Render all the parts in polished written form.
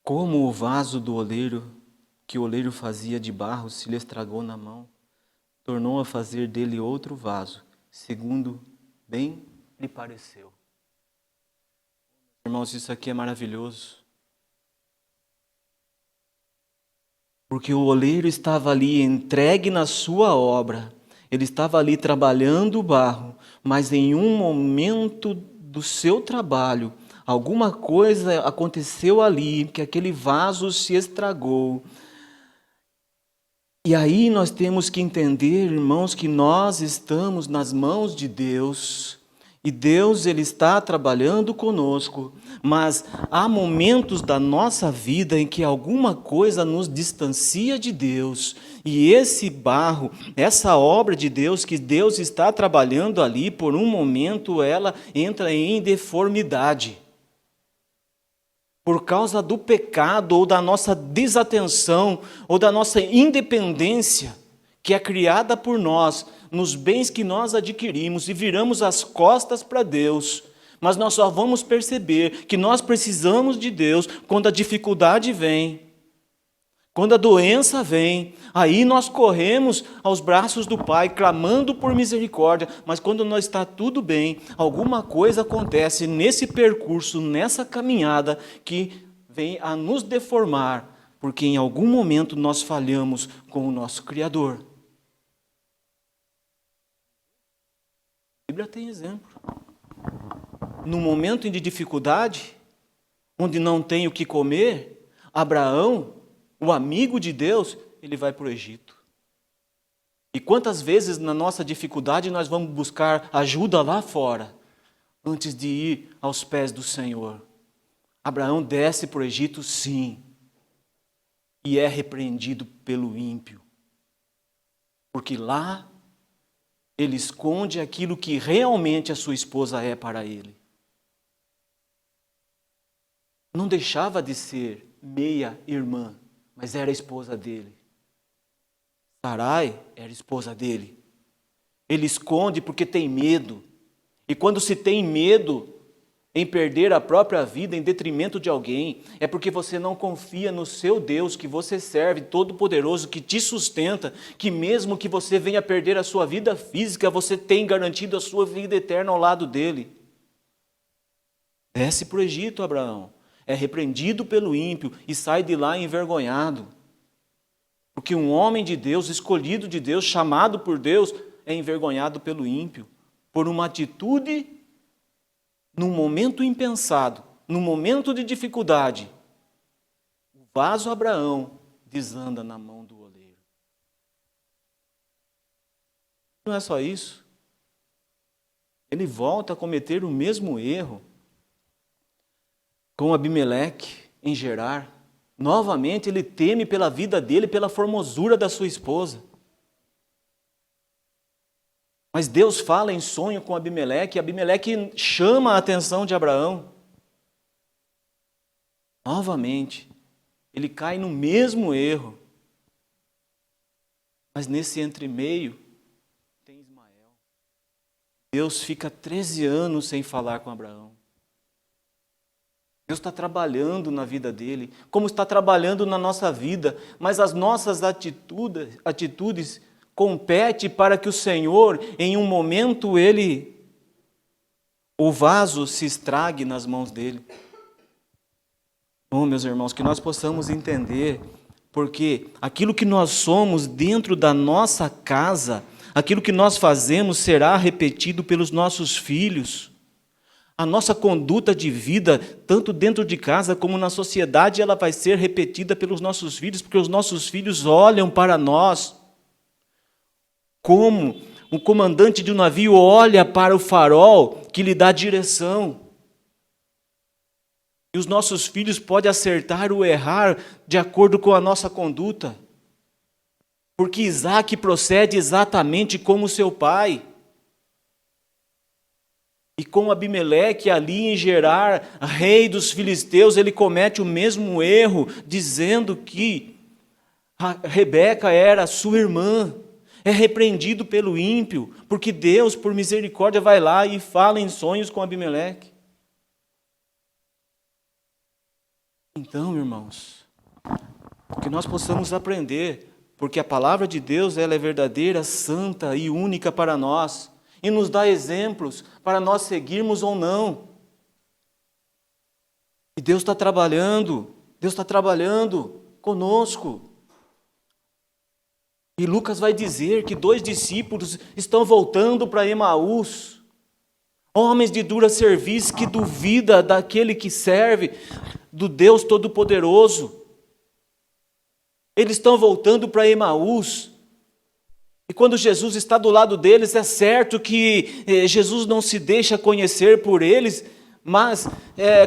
Como o vaso do oleiro, que o oleiro fazia de barro, se lhe estragou na mão, tornou a fazer dele outro vaso, segundo bem lhe pareceu. Irmãos, isso aqui é maravilhoso. Porque o oleiro estava ali entregue na sua obra, ele estava ali trabalhando o barro, mas em um momento do seu trabalho, alguma coisa aconteceu ali, que aquele vaso se estragou. E aí nós temos que entender, irmãos, que nós estamos nas mãos de Deus, e Deus ele está trabalhando conosco, mas há momentos da nossa vida em que alguma coisa nos distancia de Deus, e esse barro, essa obra de Deus que Deus está trabalhando ali, por um momento ela entra em deformidade. Por causa do pecado, ou da nossa desatenção, ou da nossa independência, que é criada por nós, nos bens que nós adquirimos, e viramos as costas para Deus. Mas nós só vamos perceber que nós precisamos de Deus quando a dificuldade vem, quando a doença vem, aí nós corremos aos braços do Pai, clamando por misericórdia, mas quando não está tudo bem, alguma coisa acontece nesse percurso, nessa caminhada, que vem a nos deformar, porque em algum momento nós falhamos com o nosso Criador. A Bíblia tem exemplo. No momento de dificuldade, onde não tem o que comer, Abraão, o amigo de Deus, ele vai para o Egito. E quantas vezes na nossa dificuldade nós vamos buscar ajuda lá fora, antes de ir aos pés do Senhor? Abraão desce para o Egito, sim, e é repreendido pelo ímpio, porque lá ele esconde aquilo que realmente a sua esposa é para ele. Não deixava de ser meia irmã, mas era a esposa dele. Sarai era esposa dele. Ele esconde porque tem medo. E quando se tem medo em perder a própria vida em detrimento de alguém, é porque você não confia no seu Deus que você serve, Todo-Poderoso, que te sustenta, que mesmo que você venha perder a sua vida física, você tem garantido a sua vida eterna ao lado dele. Desce para o Egito, Abraão. É repreendido pelo ímpio e sai de lá envergonhado. Porque um homem de Deus, escolhido de Deus, chamado por Deus, é envergonhado pelo ímpio, por uma atitude, num momento impensado, num momento de dificuldade. O vaso Abraão desanda na mão do oleiro. Não é só isso. Ele volta a cometer o mesmo erro com Abimeleque em Gerar. Novamente ele teme pela vida dele, pela formosura da sua esposa. Mas Deus fala em sonho com Abimeleque, e Abimeleque chama a atenção de Abraão. Novamente, ele cai no mesmo erro. Mas nesse entremeio tem Ismael. Deus fica 13 anos sem falar com Abraão. Deus está trabalhando na vida dele, como está trabalhando na nossa vida, mas as nossas atitudes competem para que o Senhor, em um momento, o vaso se estrague nas mãos dele. Bom, meus irmãos, que nós possamos entender, porque aquilo que nós somos dentro da nossa casa, aquilo que nós fazemos será repetido pelos nossos filhos. A nossa conduta de vida, tanto dentro de casa como na sociedade, ela vai ser repetida pelos nossos filhos, porque os nossos filhos olham para nós como o comandante de um navio olha para o farol que lhe dá direção. E os nossos filhos podem acertar ou errar de acordo com a nossa conduta, porque Isaac procede exatamente como seu pai. E com Abimeleque ali em Gerar, rei dos filisteus, ele comete o mesmo erro, dizendo que Rebeca era sua irmã. É repreendido pelo ímpio, porque Deus, por misericórdia, vai lá e fala em sonhos com Abimeleque. Então, irmãos, que nós possamos aprender, porque a palavra de Deus ela é verdadeira, santa e única para nós, e nos dá exemplos para nós seguirmos ou não. E Deus está trabalhando conosco. E Lucas vai dizer que 2 discípulos estão voltando para Emaús, homens de dura serviço que duvida daquele que serve, do Deus Todo-Poderoso. Eles estão voltando para Emaús. E quando Jesus está do lado deles, é certo que Jesus não se deixa conhecer por eles, mas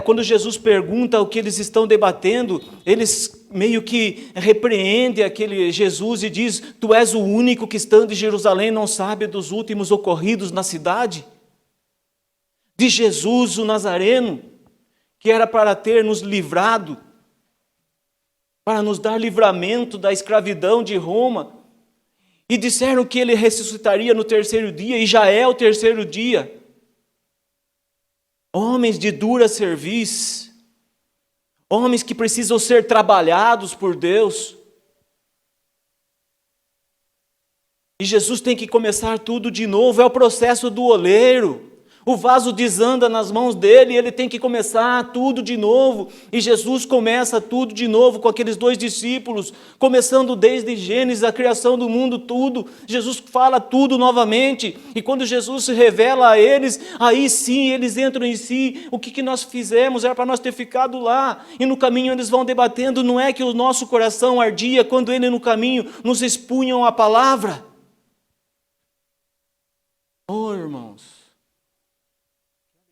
quando Jesus pergunta o que eles estão debatendo, eles meio que repreendem aquele Jesus e diz: tu és o único que estando em Jerusalém não sabe dos últimos ocorridos na cidade? De Jesus o Nazareno, que era para ter nos livrado, para nos dar livramento da escravidão de Roma. E disseram que ele ressuscitaria no 3º dia, e já é o 3º dia. Homens de dura serviço, homens que precisam ser trabalhados por Deus. E Jesus tem que começar tudo de novo, é o processo do oleiro. O vaso desanda nas mãos dele, ele tem que começar tudo de novo. E Jesus começa tudo de novo com aqueles 2 discípulos, começando desde Gênesis, a criação do mundo, tudo. Jesus fala tudo novamente. E quando Jesus se revela a eles, aí sim eles entram em si. O que nós fizemos era para nós ter ficado lá. E no caminho eles vão debatendo, não é que o nosso coração ardia quando ele no caminho nos expunham a palavra? Oh, irmãos,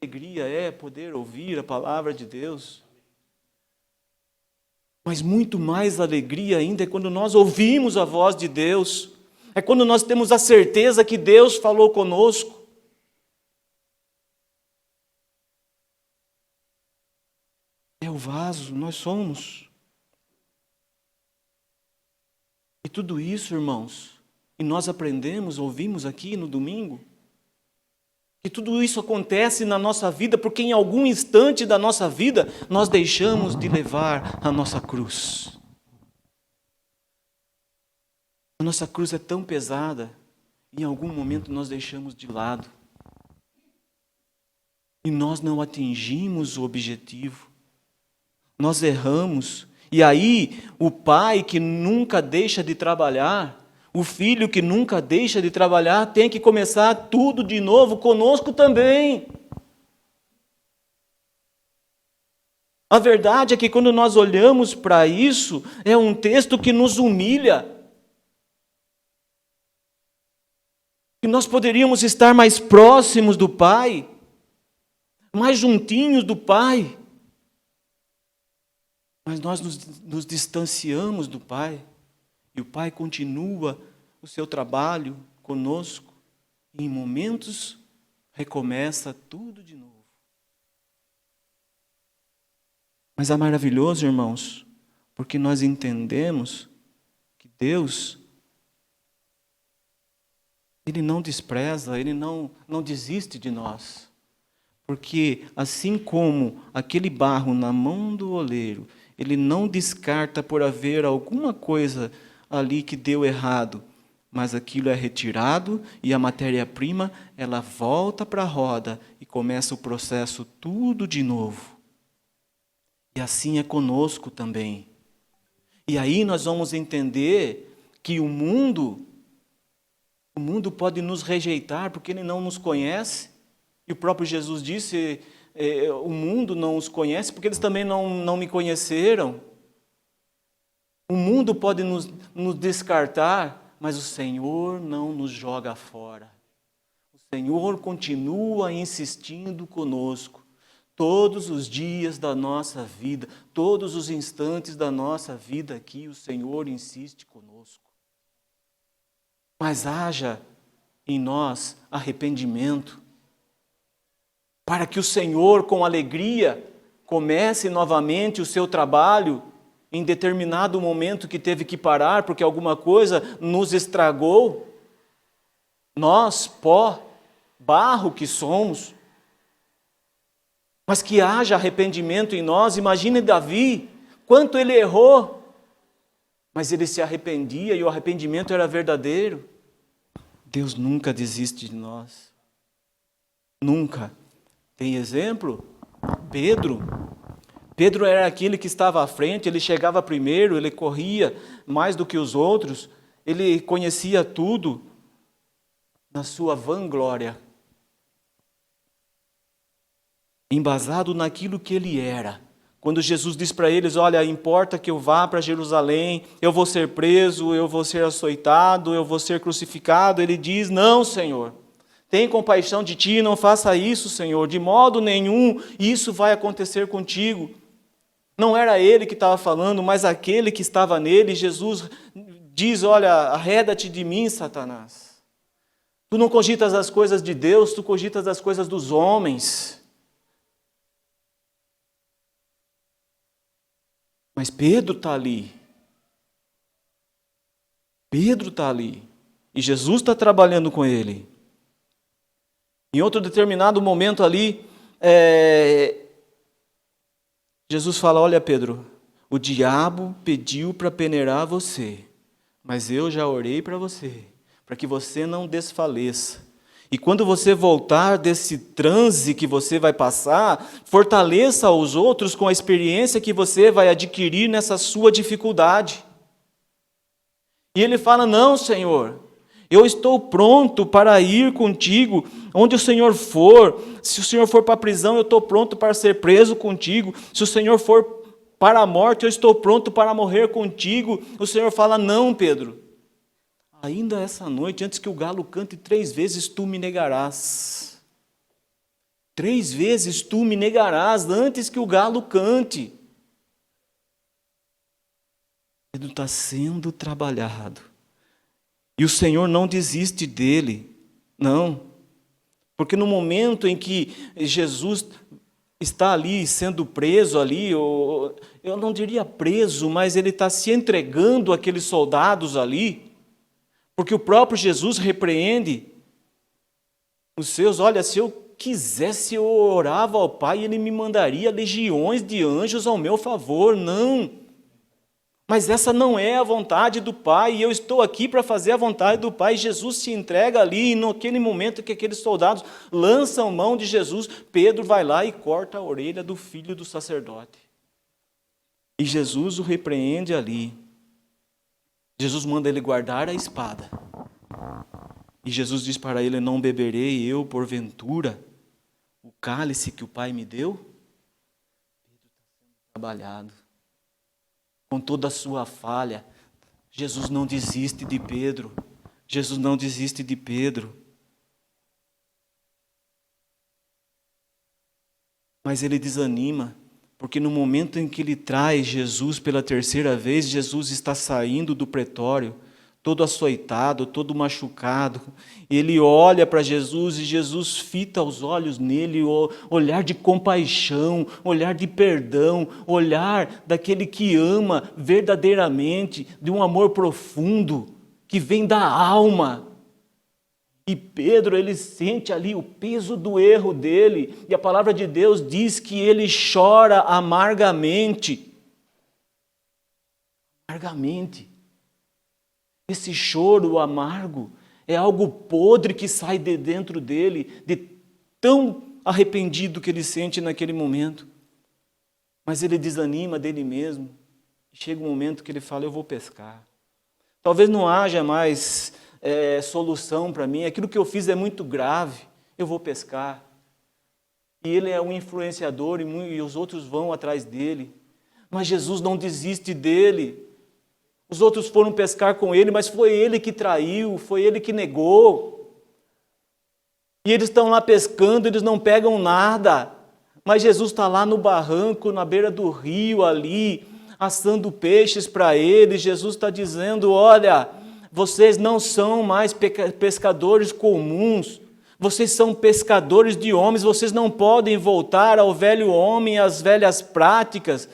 alegria é poder ouvir a palavra de Deus. Mas muito mais alegria ainda é quando nós ouvimos a voz de Deus. É quando nós temos a certeza que Deus falou conosco. É o vaso, nós somos. E tudo isso, irmãos, e nós aprendemos, ouvimos aqui no domingo, que tudo isso acontece na nossa vida porque em algum instante da nossa vida nós deixamos de levar a nossa cruz. A nossa cruz é tão pesada, em algum momento nós deixamos de lado. E nós não atingimos o objetivo. Nós erramos. E aí o pai que nunca deixa de trabalhar, o filho que nunca deixa de trabalhar tem que começar tudo de novo conosco também. A verdade é que quando nós olhamos para isso, é um texto que nos humilha. Que nós poderíamos estar mais próximos do Pai, mais juntinhos do Pai. Mas nós nos distanciamos do Pai. E o Pai continua o seu trabalho conosco. E em momentos recomeça tudo de novo. Mas é maravilhoso, irmãos, porque nós entendemos que Deus, Ele não despreza, Ele não desiste de nós. Porque assim como aquele barro na mão do oleiro, Ele não descarta por haver alguma coisa ali que deu errado, mas aquilo é retirado e a matéria-prima, ela volta para a roda e começa o processo tudo de novo. E assim é conosco também. E aí nós vamos entender que o mundo pode nos rejeitar porque ele não nos conhece. E o próprio Jesus disse, o mundo não os conhece porque eles também não me conheceram. O mundo pode nos descartar, mas o Senhor não nos joga fora. O Senhor continua insistindo conosco. Todos os dias da nossa vida, todos os instantes da nossa vida aqui, o Senhor insiste conosco. Mas haja em nós arrependimento, para que o Senhor, com alegria, comece novamente o seu trabalho em determinado momento que teve que parar, porque alguma coisa nos estragou. Nós, pó, barro que somos, mas que haja arrependimento em nós. Imagine Davi, quanto ele errou, mas ele se arrependia e o arrependimento era verdadeiro. Deus nunca desiste de nós. Nunca. Tem exemplo? Pedro. Pedro era aquele que estava à frente, ele chegava primeiro, ele corria mais do que os outros, ele conhecia tudo na sua vanglória, embasado naquilo que ele era. Quando Jesus diz para eles, olha, importa que eu vá para Jerusalém, eu vou ser preso, eu vou ser açoitado, eu vou ser crucificado, ele diz, não, Senhor, tem compaixão de ti, não faça isso, Senhor, de modo nenhum isso vai acontecer contigo. Não era ele que estava falando, mas aquele que estava nele. Jesus diz, olha, arreda-te de mim, Satanás. Tu não cogitas as coisas de Deus, tu cogitas as coisas dos homens. Mas Pedro está ali. Pedro está ali. E Jesus está trabalhando com ele. Em outro determinado momento ali, Jesus fala, olha Pedro, o diabo pediu para peneirar você, mas eu já orei para você, para que você não desfaleça. E quando você voltar desse transe que você vai passar, fortaleça os outros com a experiência que você vai adquirir nessa sua dificuldade. E ele fala, não, Senhor, eu estou pronto para ir contigo, onde o Senhor for. Se o Senhor for para a prisão, eu estou pronto para ser preso contigo. Se o Senhor for para a morte, eu estou pronto para morrer contigo. O Senhor fala, não, Pedro. Ainda essa noite, antes que o galo cante 3 vezes, tu me negarás. 3 vezes tu me negarás, antes que o galo cante. Pedro está sendo trabalhado. E o Senhor não desiste dele, não. Porque no momento em que Jesus está ali sendo preso ali, eu não diria preso, mas ele está se entregando àqueles soldados ali, porque o próprio Jesus repreende os seus, olha, se eu quisesse eu orava ao Pai e ele me mandaria legiões de anjos ao meu favor, não. Mas essa não é a vontade do Pai, e eu estou aqui para fazer a vontade do Pai. Jesus se entrega ali, e naquele momento que aqueles soldados lançam mão de Jesus, Pedro vai lá e corta a orelha do filho do sacerdote. E Jesus o repreende ali. Jesus manda ele guardar a espada. E Jesus diz para ele, não beberei eu, porventura, o cálice que o Pai me deu? Pedro está sendo trabalhado. Com toda a sua falha, Jesus não desiste de Pedro. Jesus não desiste de Pedro. Mas ele desanima, porque no momento em que ele traz Jesus pela 3ª vez, Jesus está saindo do pretório, todo açoitado, todo machucado. Ele olha para Jesus e Jesus fita os olhos nele, olhar de compaixão, olhar de perdão, olhar daquele que ama verdadeiramente, de um amor profundo, que vem da alma. E Pedro, ele sente ali o peso do erro dele, e a palavra de Deus diz que ele chora amargamente. Amargamente. Esse choro amargo é algo podre que sai de dentro dele, de tão arrependido que ele sente naquele momento. Mas ele desanima dele mesmo. Chega um momento que ele fala, eu vou pescar. Talvez não haja mais solução para mim, aquilo que eu fiz é muito grave, eu vou pescar. E ele é um influenciador e os outros vão atrás dele. Mas Jesus não desiste dele. Os outros foram pescar com ele, mas foi ele que traiu, foi ele que negou. E eles estão lá pescando, eles não pegam nada. Mas Jesus está lá no barranco, na beira do rio ali, assando peixes para eles. Jesus está dizendo, olha, vocês não são mais pescadores comuns. Vocês são pescadores de homens, vocês não podem voltar ao velho homem, às velhas práticas.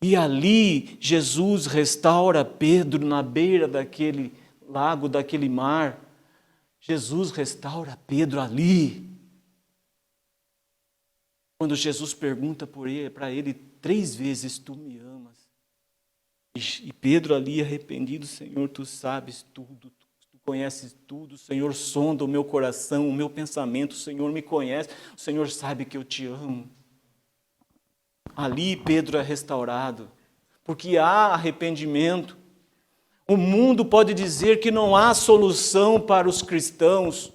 E ali Jesus restaura Pedro na beira daquele lago, daquele mar. Jesus restaura Pedro ali. Quando Jesus pergunta para ele 3 vezes, tu me amas? E Pedro ali arrependido, Senhor, tu sabes tudo, tu conheces tudo, Senhor, sonda o meu coração, o meu pensamento, o Senhor me conhece, o Senhor sabe que eu te amo. Ali Pedro é restaurado, porque há arrependimento. O mundo pode dizer que não há solução para os cristãos,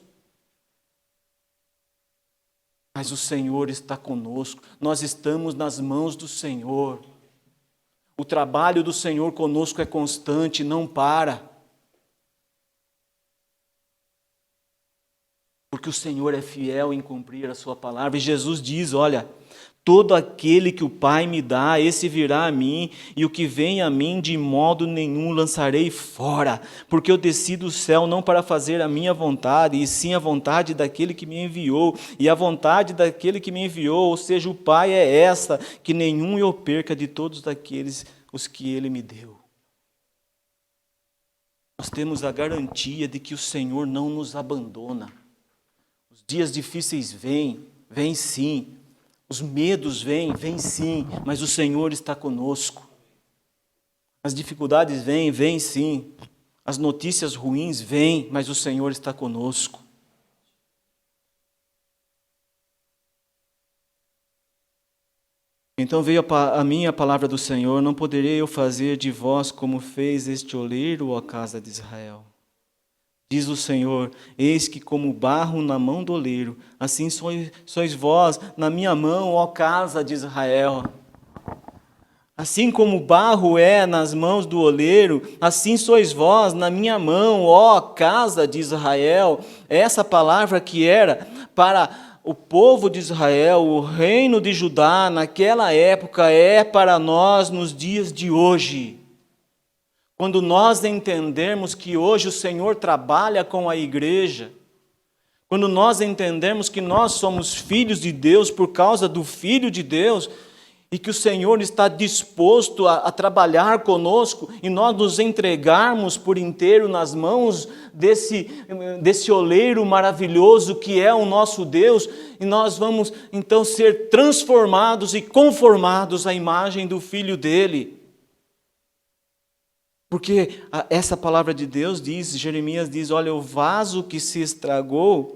mas o Senhor está conosco, nós estamos nas mãos do Senhor. O trabalho do Senhor conosco é constante, não para. Porque o Senhor é fiel em cumprir a sua palavra. E Jesus diz, olha, todo aquele que o Pai me dá, esse virá a mim, e o que vem a mim de modo nenhum lançarei fora, porque eu desci do céu não para fazer a minha vontade, e sim a vontade daquele que me enviou, e a vontade daquele que me enviou, ou seja, o Pai é essa, que nenhum eu perca de todos aqueles os que Ele me deu. Nós temos a garantia de que o Senhor não nos abandona. Os dias difíceis vêm sim. Os medos vêm sim, mas o Senhor está conosco. As dificuldades vêm sim. As notícias ruins vêm, mas o Senhor está conosco. Então veio a mim a palavra do Senhor, não poderei eu fazer de vós como fez este oleiro, ó casa de Israel. Diz o Senhor, eis que como barro na mão do oleiro, assim sois vós na minha mão, ó casa de Israel. Assim como o barro é nas mãos do oleiro, assim sois vós na minha mão, ó casa de Israel. Essa palavra que era para o povo de Israel, o reino de Judá, naquela época, é para nós nos dias de hoje. Quando nós entendermos que hoje o Senhor trabalha com a igreja, quando nós entendermos que nós somos filhos de Deus por causa do Filho de Deus, e que o Senhor está disposto a trabalhar conosco, e nós nos entregarmos por inteiro nas mãos desse oleiro maravilhoso que é o nosso Deus, e nós vamos então ser transformados e conformados à imagem do Filho dele. Porque essa palavra de Deus diz, Jeremias diz, olha, o vaso que se estragou,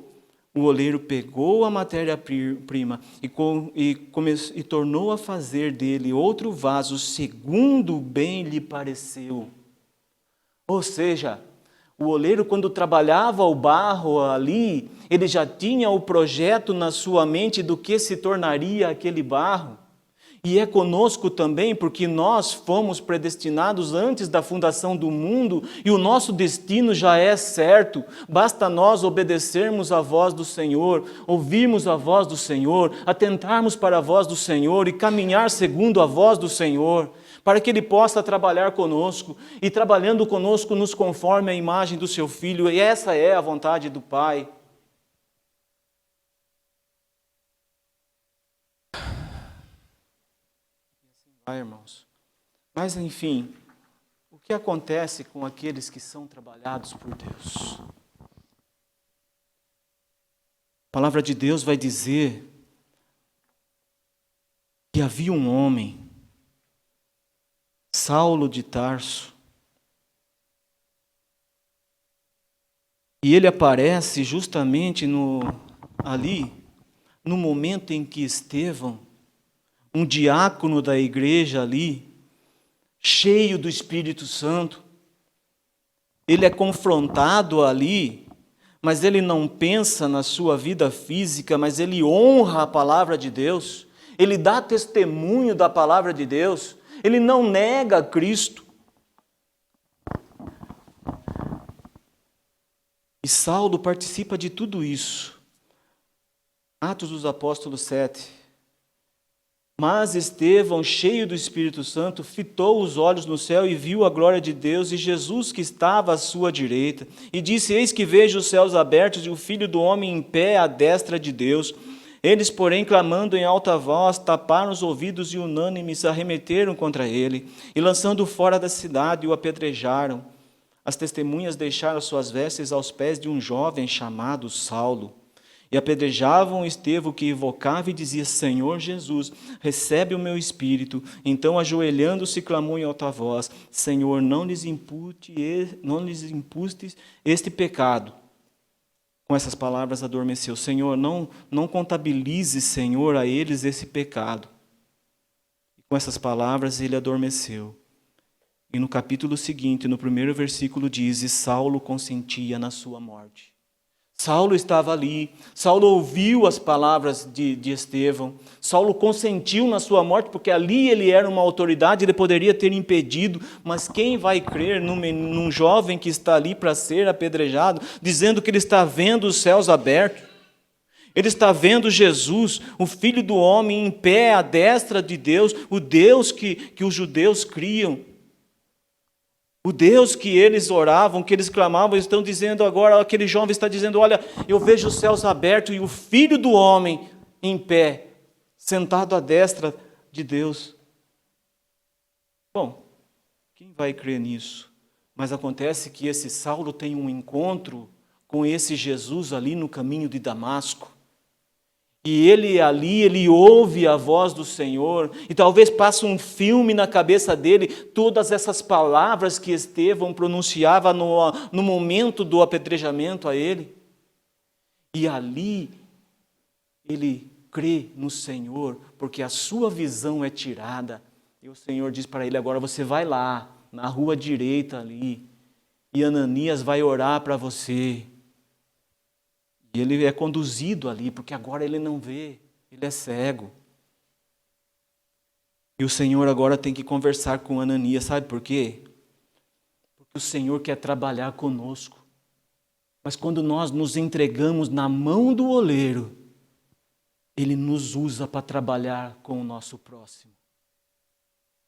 o oleiro pegou a matéria-prima e tornou a fazer dele outro vaso, segundo bem lhe pareceu. Ou seja, o oleiro, quando trabalhava o barro ali, ele já tinha o projeto na sua mente do que se tornaria aquele barro. E é conosco também, porque nós fomos predestinados antes da fundação do mundo e o nosso destino já é certo. Basta nós obedecermos à voz do Senhor, ouvirmos a voz do Senhor, atentarmos para a voz do Senhor e caminhar segundo a voz do Senhor, para que Ele possa trabalhar conosco e trabalhando conosco nos conforme a imagem do Seu Filho. E essa é a vontade do Pai. Irmãos. Mas, enfim, o que acontece com aqueles que são trabalhados por Deus? A palavra de Deus vai dizer que havia um homem, Saulo de Tarso, e ele aparece justamente ali, no momento em que Estevão, um diácono da igreja ali, cheio do Espírito Santo, ele é confrontado ali, mas ele não pensa na sua vida física, mas ele honra a palavra de Deus, ele dá testemunho da palavra de Deus, ele não nega Cristo. E Saulo participa de tudo isso. Atos dos Apóstolos 7. Mas Estevão, cheio do Espírito Santo, fitou os olhos no céu e viu a glória de Deus e Jesus que estava à sua direita. E disse, eis que vejo os céus abertos e o Filho do Homem em pé à destra de Deus. Eles, porém, clamando em alta voz, taparam os ouvidos e unânimes arremeteram contra ele. E lançando-o fora da cidade, o apedrejaram. As testemunhas deixaram suas vestes aos pés de um jovem chamado Saulo. E apedrejavam Estevão, que invocava e dizia: Senhor Jesus, recebe o meu espírito. Então, ajoelhando-se, clamou em alta voz: Senhor, não lhes imputes este pecado. Com essas palavras adormeceu. Senhor, não contabilize, Senhor, a eles esse pecado. E com essas palavras ele adormeceu. E no capítulo seguinte, no primeiro versículo diz: E Saulo consentia na sua morte. Saulo estava ali, Saulo ouviu as palavras de Estevão, Saulo consentiu na sua morte, porque ali ele era uma autoridade, ele poderia ter impedido, mas quem vai crer num jovem que está ali para ser apedrejado, dizendo que ele está vendo os céus abertos, ele está vendo Jesus, o Filho do Homem, em pé à destra de Deus, o Deus que os judeus criam, o Deus que eles oravam, que eles clamavam, estão dizendo agora, aquele jovem está dizendo: olha, eu vejo os céus abertos e o Filho do Homem em pé, sentado à destra de Deus. Bom, quem vai crer nisso? Mas acontece que esse Saulo tem um encontro com esse Jesus ali no caminho de Damasco. E ele ouve a voz do Senhor, e talvez passe um filme na cabeça dele, todas essas palavras que Estevão pronunciava no momento do apedrejamento a ele. E ali ele crê no Senhor, porque a sua visão é tirada. E o Senhor diz para ele: agora você vai lá, na rua direita ali, e Ananias vai orar para você. E ele é conduzido ali, porque agora ele não vê, ele é cego. E o Senhor agora tem que conversar com Ananias, sabe por quê? Porque o Senhor quer trabalhar conosco. Mas quando nós nos entregamos na mão do oleiro, Ele nos usa para trabalhar com o nosso próximo.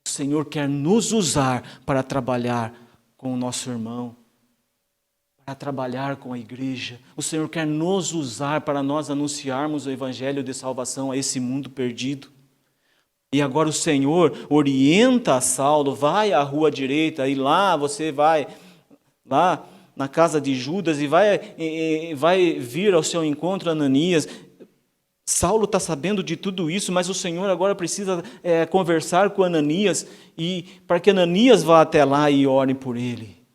O Senhor quer nos usar para trabalhar com o nosso irmão, para trabalhar com a igreja. O Senhor quer nos usar para nós anunciarmos o evangelho de salvação a esse mundo perdido. E agora o Senhor orienta a Saulo: vai à rua direita, e lá você vai, lá na casa de Judas, e vai vir ao seu encontro Ananias. Saulo está sabendo de tudo isso, mas o Senhor agora precisa conversar com Ananias, e para que Ananias vá até lá e ore por ele.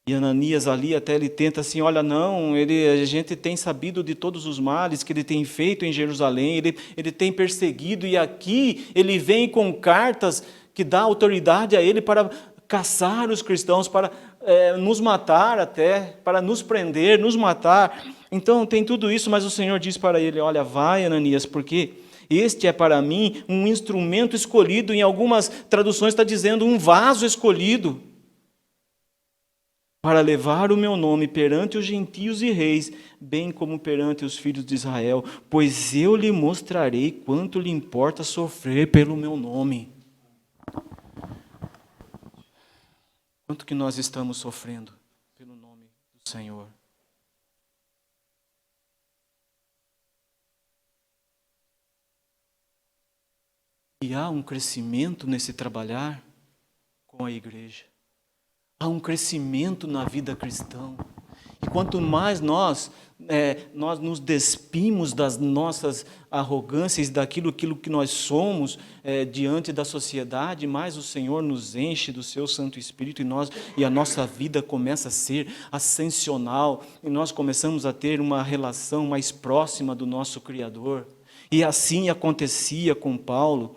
E Ananias ali até ele tenta assim: olha, não, a gente tem sabido de todos os males que ele tem feito em Jerusalém, ele tem perseguido, e aqui ele vem com cartas que dá autoridade a ele para caçar os cristãos, para nos matar até, para nos prender, nos matar. Então tem tudo isso, mas o Senhor diz para ele: olha, vai, Ananias, porque este é para mim um instrumento escolhido. Em algumas traduções está dizendo um vaso escolhido, para levar o meu nome perante os gentios e reis, bem como perante os filhos de Israel, pois eu lhe mostrarei quanto lhe importa sofrer pelo meu nome. Quanto que nós estamos sofrendo pelo nome do Senhor? E há um crescimento nesse trabalhar com a igreja. Há um crescimento na vida cristã. E quanto mais nós nos despimos das nossas arrogâncias, daquilo que nós somos diante da sociedade, mais o Senhor nos enche do seu Santo Espírito, e a nossa vida começa a ser ascensional, e nós começamos a ter uma relação mais próxima do nosso Criador. E assim acontecia com Paulo.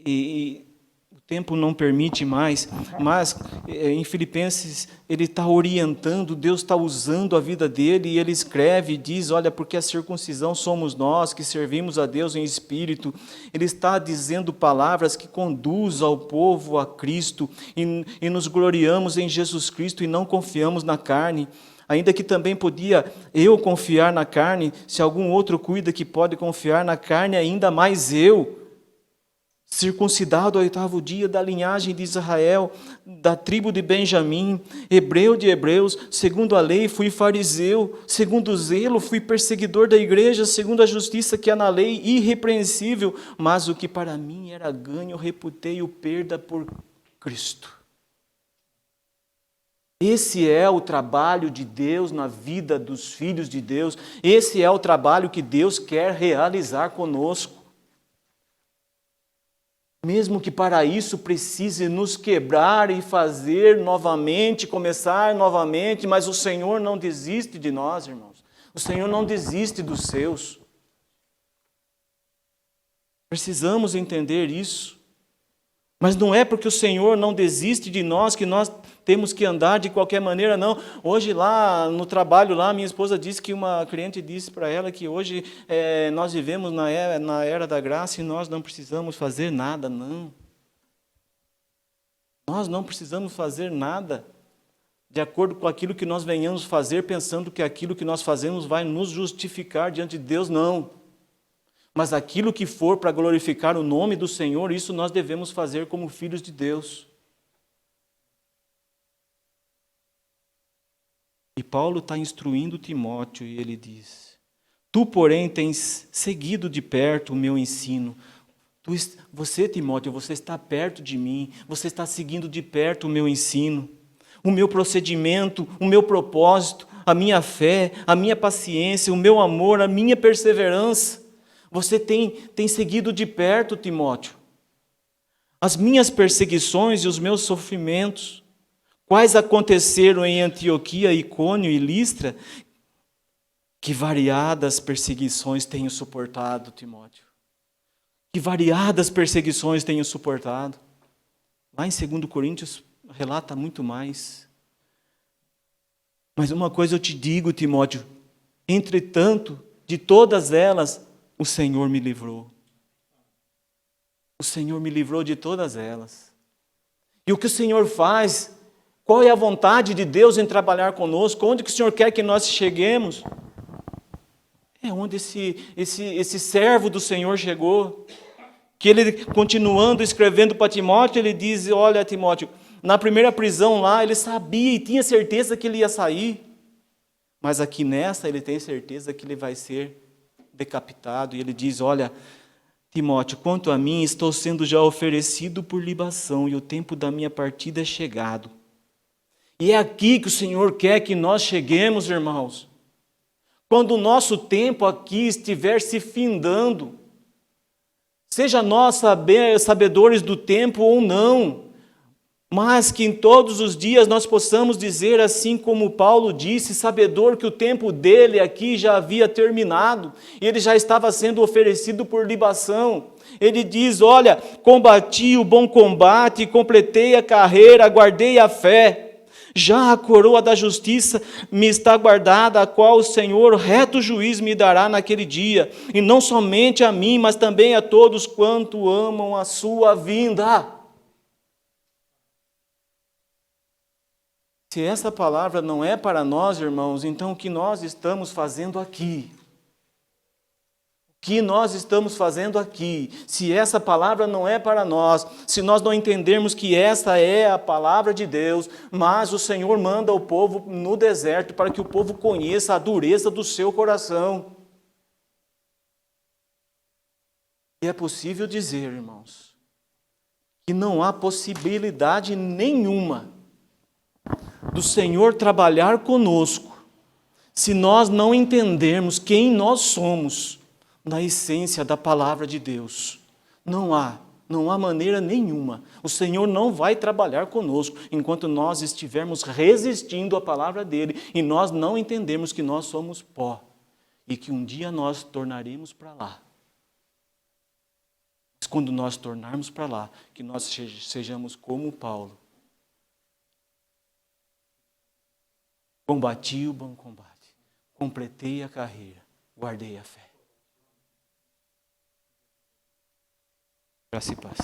E o tempo não permite mais, mas em Filipenses ele está orientando, Deus está usando a vida dele, e ele escreve e diz: olha, porque a circuncisão somos nós que servimos a Deus em espírito. Ele está dizendo palavras que conduzem ao povo a Cristo, e nos gloriamos em Jesus Cristo e não confiamos na carne. Ainda que também podia eu confiar na carne, se algum outro cuida que pode confiar na carne, ainda mais eu, circuncidado ao 8º dia, da linhagem de Israel, da tribo de Benjamim, hebreu de hebreus, segundo a lei fui fariseu, segundo o zelo fui perseguidor da igreja, segundo a justiça que há na lei, irrepreensível, mas o que para mim era ganho, reputei-o perda por Cristo. Esse é o trabalho de Deus na vida dos filhos de Deus. Esse é o trabalho que Deus quer realizar conosco. Mesmo que para isso precise nos quebrar e fazer novamente, começar novamente, mas o Senhor não desiste de nós, irmãos. O Senhor não desiste dos seus. Precisamos entender isso. Mas não é porque o Senhor não desiste de nós que nós temos que andar de qualquer maneira, não. Hoje lá no trabalho, lá minha esposa disse que uma cliente disse para ela que hoje nós vivemos na era da graça e nós não precisamos fazer nada, não. Nós não precisamos fazer nada de acordo com aquilo que nós venhamos fazer, pensando que aquilo que nós fazemos vai nos justificar diante de Deus, não. Mas aquilo que for para glorificar o nome do Senhor, isso nós devemos fazer como filhos de Deus. E Paulo está instruindo Timóteo e ele diz: tu, porém, tens seguido de perto o meu ensino. Você, Timóteo, você está perto de mim, você está seguindo de perto o meu ensino, o meu procedimento, o meu propósito, a minha fé, a minha paciência, o meu amor, a minha perseverança. Você tem seguido de perto, Timóteo, as minhas perseguições e os meus sofrimentos, quais aconteceram em Antioquia, Icônio e Listra, que variadas perseguições tenho suportado, Timóteo. Que variadas perseguições tenho suportado. Lá em 2 Coríntios relata muito mais. Mas uma coisa eu te digo, Timóteo, entretanto, de todas elas, o Senhor me livrou. O Senhor me livrou de todas elas. E o que o Senhor faz? Qual é a vontade de Deus em trabalhar conosco? Onde que o Senhor quer que nós cheguemos? É onde esse servo do Senhor chegou. Que ele, continuando escrevendo para Timóteo, ele diz: olha, Timóteo, na primeira prisão lá, ele sabia e tinha certeza que ele ia sair. Mas aqui nessa, ele tem certeza que ele vai ser decapitado, e ele diz: olha, Timóteo, quanto a mim, estou sendo já oferecido por libação, e o tempo da minha partida é chegado. E é aqui que o Senhor quer que nós cheguemos, irmãos. Quando o nosso tempo aqui estiver se findando, seja nós sabedores do tempo ou não, mas que em todos os dias nós possamos dizer, assim como Paulo disse, sabedor que o tempo dele aqui já havia terminado, ele já estava sendo oferecido por libação. Ele diz: olha, combati o bom combate, completei a carreira, guardei a fé. Já a coroa da justiça me está guardada, a qual o Senhor, reto juiz, me dará naquele dia, e não somente a mim, mas também a todos quanto amam a sua vinda. Se essa palavra não é para nós, irmãos, então o que nós estamos fazendo aqui? O que nós estamos fazendo aqui? Se essa palavra não é para nós, se nós não entendermos que essa é a palavra de Deus, mas o Senhor manda o povo no deserto para que o povo conheça a dureza do seu coração. E é possível dizer, irmãos, que não há possibilidade nenhuma do Senhor trabalhar conosco, se nós não entendermos quem nós somos na essência da palavra de Deus. Não há maneira nenhuma. O Senhor não vai trabalhar conosco enquanto nós estivermos resistindo à palavra dele e nós não entendermos que nós somos pó e que um dia nós tornaremos para lá. Mas quando nós tornarmos para lá, que nós sejamos como Paulo. Combati o bom combate, completei a carreira, guardei a fé. Graça e paz.